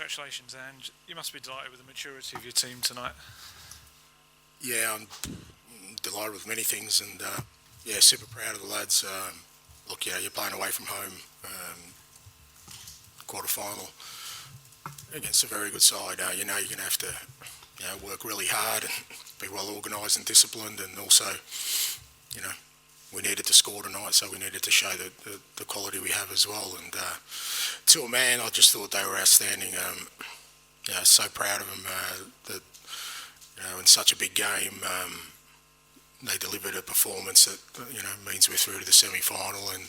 Congratulations, Ange. You must be delighted with the maturity of your team tonight. Yeah, I'm delighted with many things, and yeah, super proud of the lads. Look, yeah, you're playing away from home, quarter-final against a very good side. You know, you're going to have to work really hard and be well organised and disciplined, and also, you know, we needed to score tonight, so we needed to show the quality we have as well. And to a man, I just thought they were outstanding. Yeah, so proud of them that, you know, in such a big game, they delivered a performance that, you know, means we're through to the semi-final. And,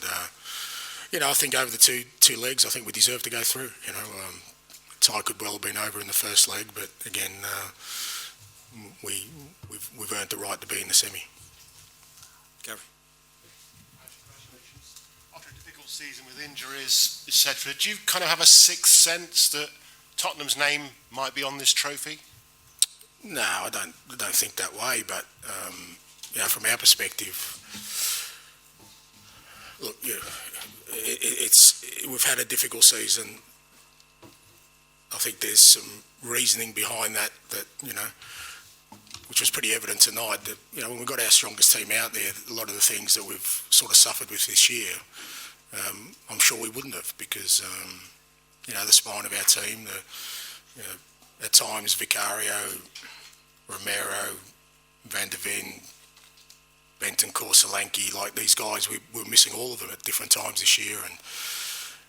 you know, I think over the two legs, I think we deserve to go through. You know, tie could well have been over in the first leg, but again, we've earned the right to be in the semi. Gary. After a difficult season with injuries, etc., do you kind of have a sixth sense that Tottenham's name might be on this trophy? No, I don't think that way. But you know, from our perspective, look, we've had a difficult season. I think there's some reasoning behind that, you know, which was pretty evident tonight. That, you know, when we got our strongest team out there, a lot of the things that we've sort of suffered with this year, I'm sure we wouldn't have, because you know, the spine of our team, you know, at times Vicario, Romero, Van der Ven, Benton, Solanke, like these guys, we were missing all of them at different times this year. And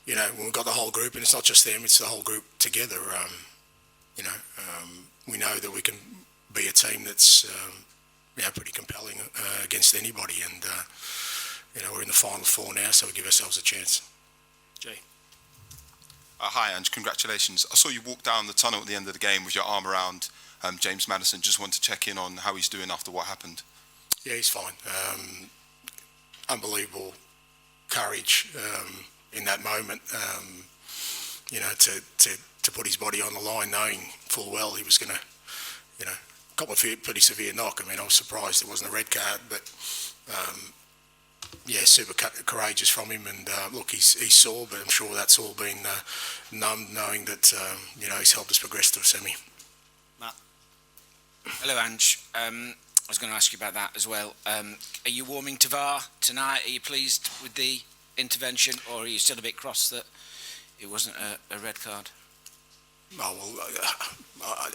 you know, when we've got the whole group, and it's not just them, it's the whole group together, you know, we know that we can be a team that's you know, pretty compelling against anybody. And you know, we're in the final four now, so we give ourselves a chance. Jay. Hi, Ange. Congratulations. I saw you walk down the tunnel at the end of the game with your arm around James Maddison. Just wanted to check in on how he's doing after what happened. Yeah, he's fine. Unbelievable courage in that moment. You know, to put his body on the line, knowing full well he was going to, you know, cop a pretty severe knock. I mean, I was surprised it wasn't a red card, but yeah, super courageous from him. And look, he's sore, but I'm sure that's all been numbed, knowing that you know, he's helped us progress to a semi. Matt. Hello, Ange. I was going to ask you about that as well. Are you warming to VAR tonight? Are you pleased with the intervention, or are you still a bit cross that it wasn't a red card? Oh, well,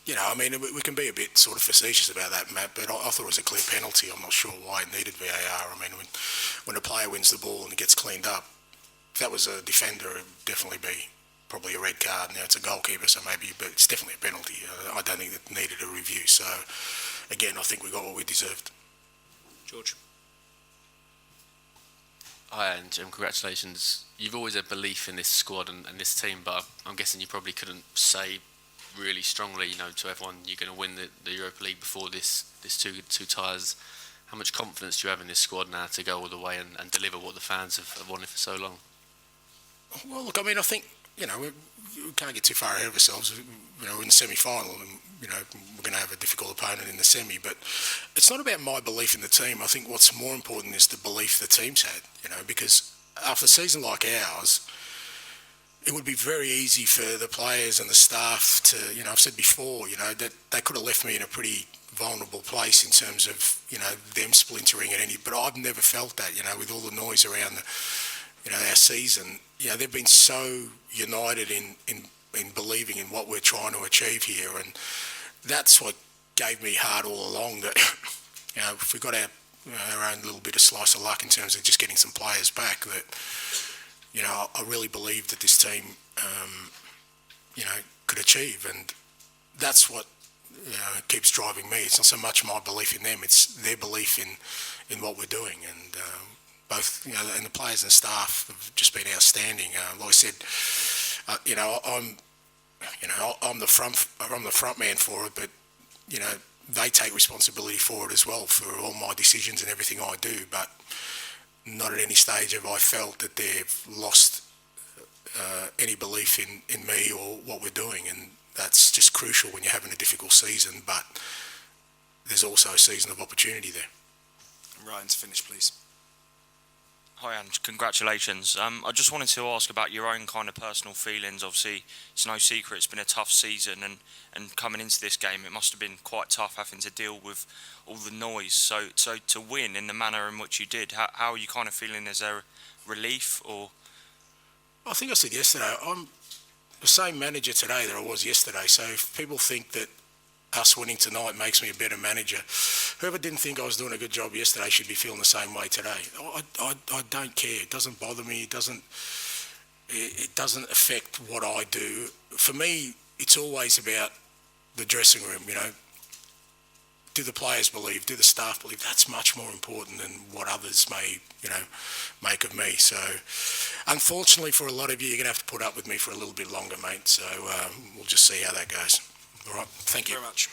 you know, I mean, we can be a bit sort of facetious about that, Matt, but I thought it was a clear penalty. I'm not sure why it needed VAR. I mean, when a player wins the ball and it gets cleaned up, if that was a defender, it would definitely be probably a red card. Now, it's a goalkeeper, so maybe, but it's definitely a penalty. I don't think it needed a review. So, again, I think we got what we deserved. George. Hi, and congratulations. You've always had belief in this squad and this team, but I'm guessing you probably couldn't say really strongly, you know, to everyone you're going to win the Europa League before this two ties. How much confidence do you have in this squad now to go all the way and deliver what the fans have wanted for so long? Well, look, I mean, I think, you know, we can't get too far ahead of ourselves. You know, we're in the semi-final, and you know, we're going to have a difficult opponent in the semi. But it's not about my belief in the team. I think what's more important is the belief the team's had. You know, because after a season like ours, it would be very easy for the players and the staff to, you know, I've said before, you know, that they could have left me in a pretty vulnerable place in terms of, you know, them splintering at any. But I've never felt that. You know, with all the noise around you know, our season, you know, they've been so united in believing in what we're trying to achieve here, and that's what gave me heart all along. That, you know, if we got our own little bit of slice of luck in terms of just getting some players back, that, you know, I really believed that this team, you know, could achieve, and that's what, you know, keeps driving me. It's not so much my belief in them; it's their belief in what we're doing, and both, you know, and the players and staff have just been outstanding. Like I said, you know, I'm the front man for it, but you know, they take responsibility for it as well, for all my decisions and everything I do. But not at any stage have I felt that they've lost any belief in me or what we're doing, and that's just crucial when you're having a difficult season. But there's also a season of opportunity there. Ryan, to finish, please. Hi, Ange. Congratulations. I just wanted to ask about your own kind of personal feelings. Obviously, it's no secret it's been a tough season, and coming into this game, it must have been quite tough having to deal with all the noise. So to win in the manner in which you did, how are you kind of feeling? Is there relief or? I think I said yesterday, I'm the same manager today that I was yesterday. So if people think that us winning tonight makes me a better manager, whoever didn't think I was doing a good job yesterday should be feeling the same way today. I don't care. It doesn't bother me. It doesn't affect what I do. For me, it's always about the dressing room, you know. Do the players believe? Do the staff believe? That's much more important than what others may, you know, make of me. So, unfortunately for a lot of you, you're going to have to put up with me for a little bit longer, mate. So we'll just see how that goes. All right. Thank you Very much.